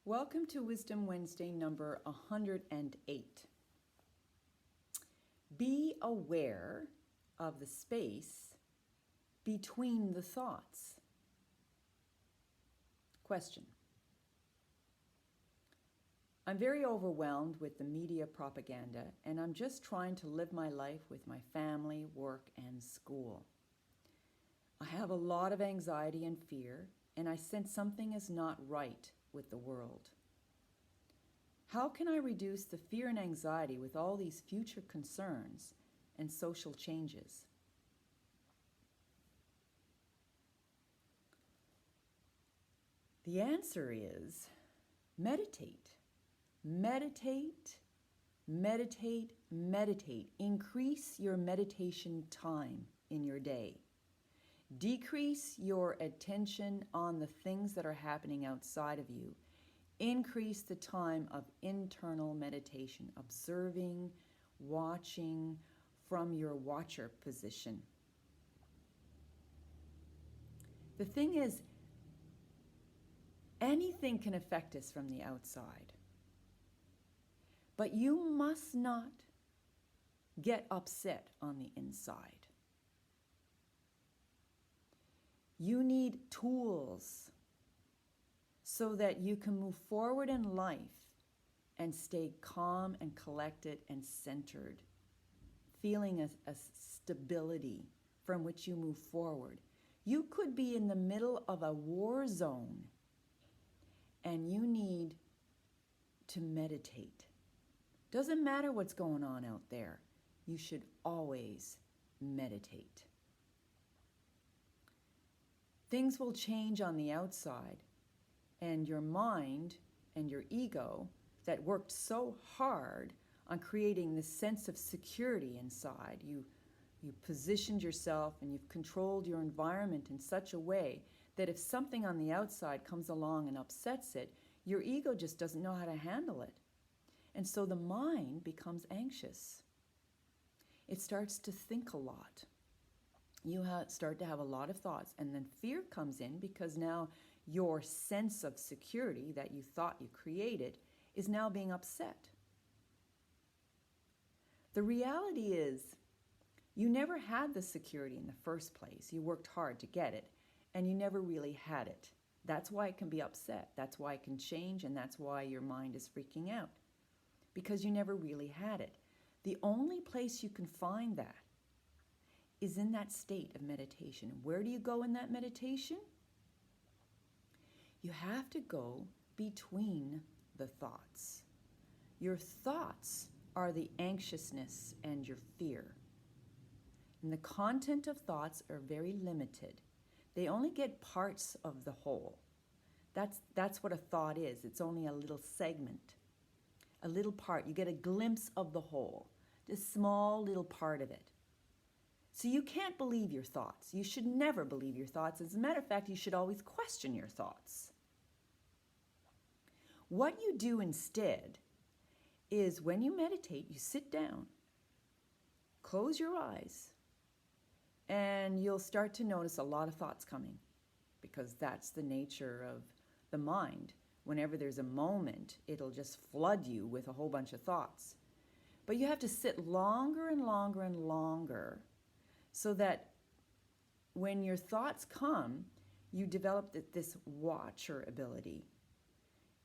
Welcome to Wisdom Wednesday number 108. Be aware of the space between the thoughts. Question. I'm very overwhelmed with the media propaganda, and I'm just trying to live my life with my family, work, and school. I have a lot of anxiety and fear, and I sense something is not right with the world. How can I reduce the fear and anxiety with all these future concerns and social changes? The answer is meditate. Meditate, meditate, meditate. Increase your meditation time in your day. Decrease your attention on the things that are happening outside of you. Increase the time of internal meditation, observing, watching from your watcher position. The thing is, anything can affect us from the outside. But you must not get upset on the inside. You need tools so that you can move forward in life and stay calm and collected and centered, feeling a stability from which you move forward. You could be in the middle of a war zone and you need to meditate. Doesn't matter what's going on out there. You should always meditate. Things will change on the outside, and your mind and your ego that worked so hard on creating this sense of security inside, you positioned yourself and you've controlled your environment in such a way that if something on the outside comes along and upsets it, your ego just doesn't know how to handle it. And so the mind becomes anxious. It starts to think a lot. You start to have a lot of thoughts, and then fear comes in because now your sense of security that you thought you created is now being upset. The reality is, you never had the security in the first place. You worked hard to get it, and you never really had it. That's why it can be upset. That's why it can change, and that's why your mind is freaking out, because you never really had it. The only place you can find that is in that state of meditation. Where do you go in that meditation? You have to go between the thoughts. Your thoughts are the anxiousness and your fear. And the content of thoughts are very limited. They only get parts of the whole. That's what a thought is. It's only a little segment, a little part. You get a glimpse of the whole, this small little part of it. So you can't believe your thoughts. You should never believe your thoughts. As a matter of fact, you should always question your thoughts. What you do instead is when you meditate, you sit down, close your eyes, and you'll start to notice a lot of thoughts coming, because that's the nature of the mind. Whenever there's a moment, it'll just flood you with a whole bunch of thoughts. But you have to sit longer and longer and longer so that when your thoughts come, you develop this watcher ability.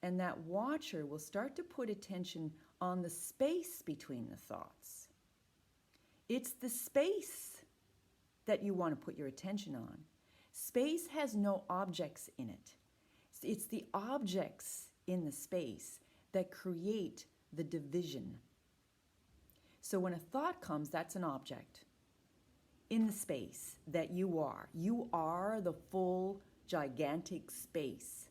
And that watcher will start to put attention on the space between the thoughts. It's the space that you want to put your attention on. Space has no objects in it. It's the objects in the space that create the division. So when a thought comes, that's an object in the space that you are. You are the full, gigantic space.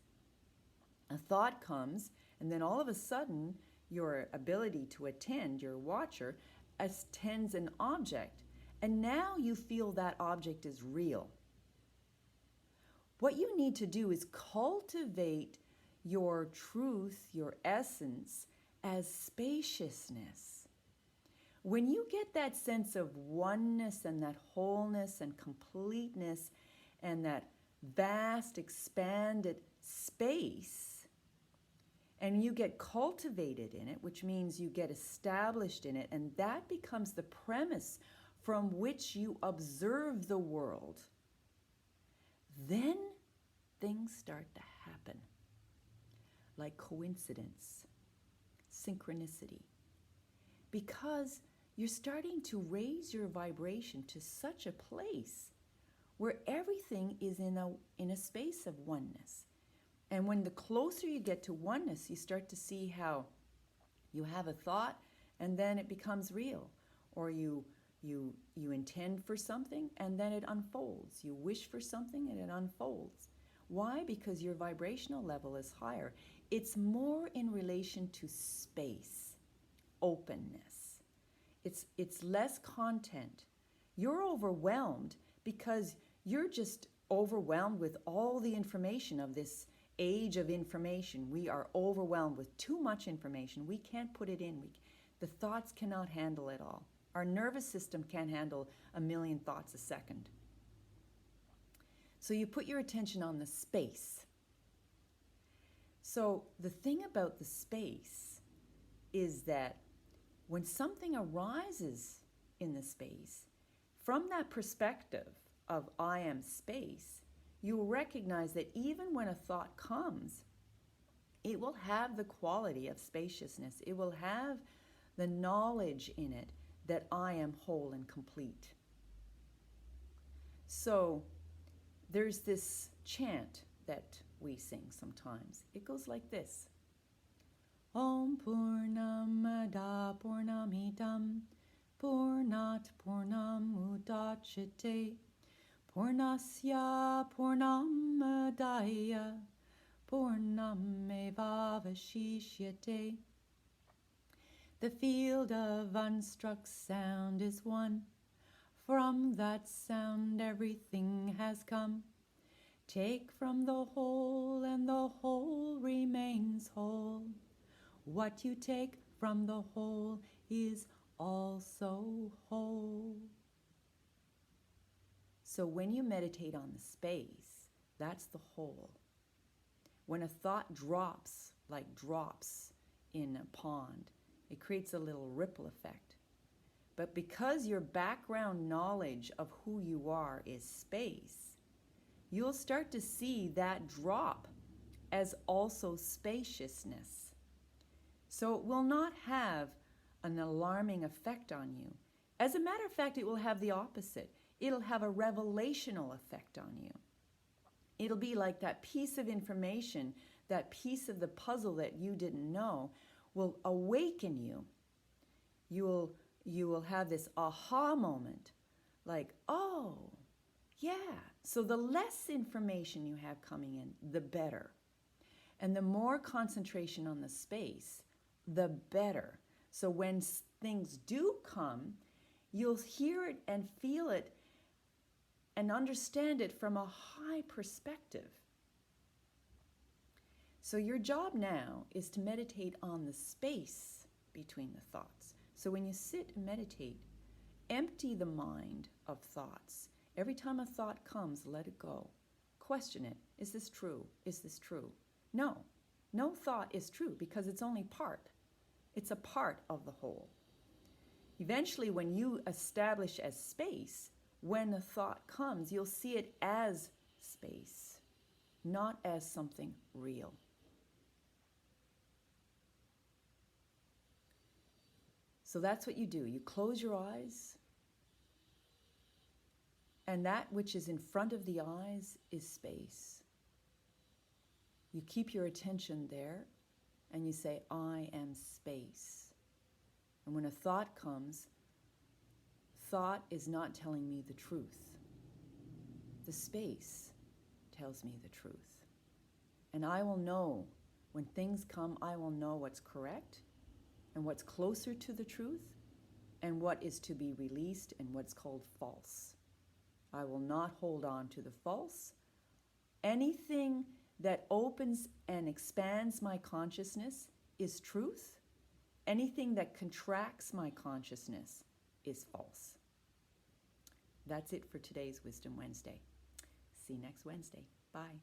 A thought comes, and then all of a sudden, your ability to attend, your watcher, attends an object. And now you feel that object is real. What you need to do is cultivate your truth, your essence, as spaciousness. When you get that sense of oneness and that wholeness and completeness and that vast, expanded space, And you get cultivated in it, which means you get established in it, and that becomes the premise from which you observe the world. Then things start to happen, like coincidence, synchronicity, because you're starting to raise your vibration to such a place where everything is in a space of oneness. And when the closer you get to oneness, you start to see how you have a thought and then it becomes real. Or you intend for something and then it unfolds. You wish for something and it unfolds. Why? Because your vibrational level is higher. It's more in relation to space, openness. It's less content. You're overwhelmed because you're just overwhelmed with all the information of this age of information. We are overwhelmed with too much information. We can't put it in. The thoughts cannot handle it all. Our nervous system can't handle 1,000,000 thoughts a second. So you put your attention on the space. So the thing about the space is that when something arises in the space, from that perspective of I am space, you will recognize that even when a thought comes, it will have the quality of spaciousness. It will have the knowledge in it that I am whole and complete. So there's this chant that we sing sometimes. It goes like this. Om Purnamada Purnamidam Purnat Purnam Udachyate Purnasya Purnamadaya Purnamevavashishyate. The field of unstruck sound is one. From that sound everything has come. Take from the whole and the whole remains whole. What you take from the whole is also whole. So when you meditate on the space, that's the whole. When a thought drops, like drops in a pond, it creates a little ripple effect. But because your background knowledge of who you are is space, you'll start to see that drop as also spaciousness. So it will not have an alarming effect on you. As a matter of fact, it will have the opposite. It'll have a revelational effect on you. It'll be like that piece of information, that piece of the puzzle that you didn't know will awaken you. You will have this aha moment, like, oh, yeah. So the less information you have coming in, the better. And the more concentration on the space, the better. So when things do come, you'll hear it and feel it and understand it from a high perspective. So your job now is to meditate on the space between the thoughts. So when you sit and meditate, empty the mind of thoughts. Every time a thought comes, let it go. Question it. Is this true? Is this true? No. No thought is true because it's only part. It's a part of the whole. Eventually, when you establish as space, when a thought comes, you'll see it as space, not as something real. So that's what you do. You close your eyes, and that which is in front of the eyes is space. You keep your attention there, and you say, I am space. And when a thought comes, thought is not telling me the truth. The space tells me the truth. And I will know, when things come, I will know what's correct and what's closer to the truth and what is to be released and what's called false. I will not hold on to the false. Anything that opens and expands my consciousness is truth. Anything that contracts my consciousness is false. That's it for today's Wisdom Wednesday. See you next Wednesday. Bye.